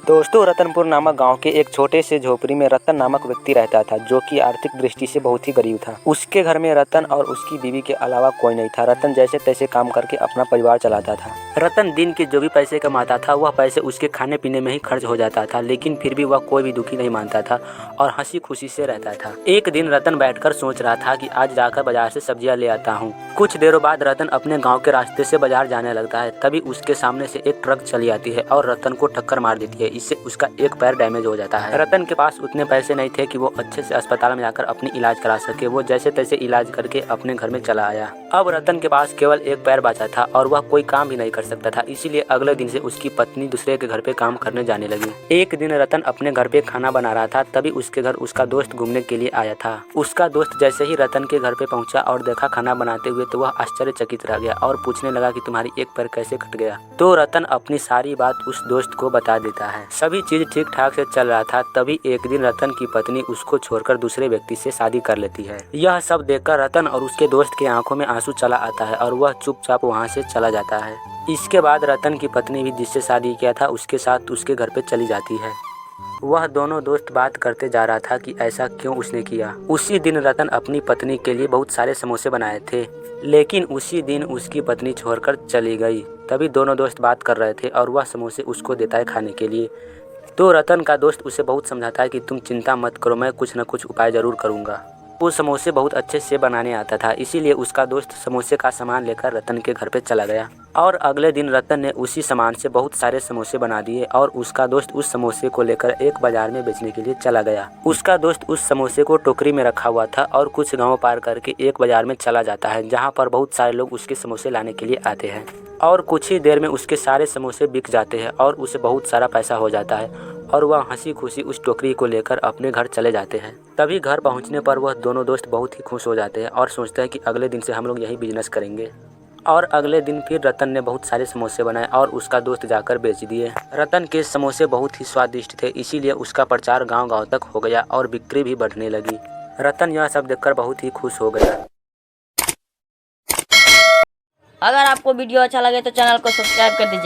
दोस्तों, रतनपुर नामक गांव के एक छोटे से झोपड़ी में रतन नामक व्यक्ति रहता था, जो कि आर्थिक दृष्टि से बहुत ही गरीब था। उसके घर में रतन और उसकी बीवी के अलावा कोई नहीं था। रतन जैसे तैसे काम करके अपना परिवार चलाता था। रतन दिन के जो भी पैसे कमाता था, वह पैसे उसके खाने पीने में ही खर्च हो जाता था, लेकिन फिर भी वह कोई भी दुखी नहीं मानता था और हंसी खुशी से रहता था। एक दिन रतन बैठकर सोच रहा था कि आज जाकर बाजार से सब्जियां ले आता हूँ। कुछ देरों बाद रतन अपने गाँव के रास्ते से बाजार जाने लगता है। तभी उसके सामने से एक ट्रक चली आती है और रतन को टक्कर मार देती है। इससे उसका एक पैर डैमेज हो जाता है। रतन के पास उतने पैसे नहीं थे कि वो अच्छे से अस्पताल में जाकर अपनी इलाज करा सके। वो जैसे तैसे इलाज करके अपने घर में चला आया। अब रतन के पास केवल एक पैर बचा था और वह कोई काम भी नहीं कर सकता था। इसीलिए अगले दिन से उसकी पत्नी दूसरे के घर पे काम करने जाने लगी। एक दिन रतन अपने घर पे खाना बना रहा था, तभी उसके घर उसका दोस्त घूमने के लिए आया था। उसका दोस्त जैसे ही रतन के घर पे पहुंचा और देखा खाना बनाते हुए, तो वह आश्चर्यचकित रह गया और पूछने लगा कि तुम्हारी एक पैर कैसे कट गया। तो रतन अपनी सारी बात उस दोस्त को बता देता है। सभी चीज ठीक ठाक से चल रहा था, तभी एक दिन रतन की पत्नी उसको छोड़कर दूसरे व्यक्ति से शादी कर लेती है। यह सब देखकर रतन और उसके दोस्त के आंखों में आंसू चला आता है और वह चुपचाप वहां से चला जाता है। इसके बाद रतन की पत्नी भी जिससे शादी किया था उसके साथ उसके घर पे चली जाती है। वह दोनों दोस्त बात करते जा रहा था कि ऐसा क्यों उसने किया। उसी दिन रतन अपनी पत्नी के लिए बहुत सारे समोसे बनाए थे, लेकिन उसी दिन उसकी पत्नी छोड़कर चली गई। तभी दोनों दोस्त बात कर रहे थे और वह समोसे उसको देता है खाने के लिए। तो रतन का दोस्त उसे बहुत समझाता है कि तुम चिंता मत करो, मैं कुछ न कुछ उपाय जरूर करूँगा। वो समोसे बहुत अच्छे से बनाने आता था, इसीलिए उसका दोस्त समोसे का सामान लेकर रतन के घर पे चला गया। और अगले दिन रतन ने उसी सामान से बहुत सारे समोसे बना दिए और उसका दोस्त उस समोसे को लेकर एक बाजार में बेचने के लिए चला गया। उसका दोस्त उस समोसे को टोकरी में रखा हुआ था और कुछ गांव पार करके एक बाजार में चला जाता है, जहां पर बहुत सारे लोग उसके समोसे लाने के लिए आते हैं। और कुछ ही देर में उसके सारे समोसे बिक जाते हैं और उसे बहुत सारा पैसा हो जाता है और वह हंसी खुशी उस टोकरी को लेकर अपने घर चले जाते हैं। तभी घर पहुंचने पर वह दोनों दोस्त बहुत ही खुश हो जाते हैं और सोचते हैं कि अगले दिन से हम लोग यही बिजनेस करेंगे। और अगले दिन फिर रतन ने बहुत सारे समोसे बनाए और उसका दोस्त जाकर बेच दिए। रतन के समोसे बहुत ही स्वादिष्ट थे, इसीलिए उसका प्रचार गांव-गांव तक हो गया और बिक्री भी बढ़ने लगी। रतन यह सब देखकर बहुत ही खुश हो गया। अगर आपको वीडियो अच्छा लगे तो चैनल को सब्सक्राइब कर दीजिए।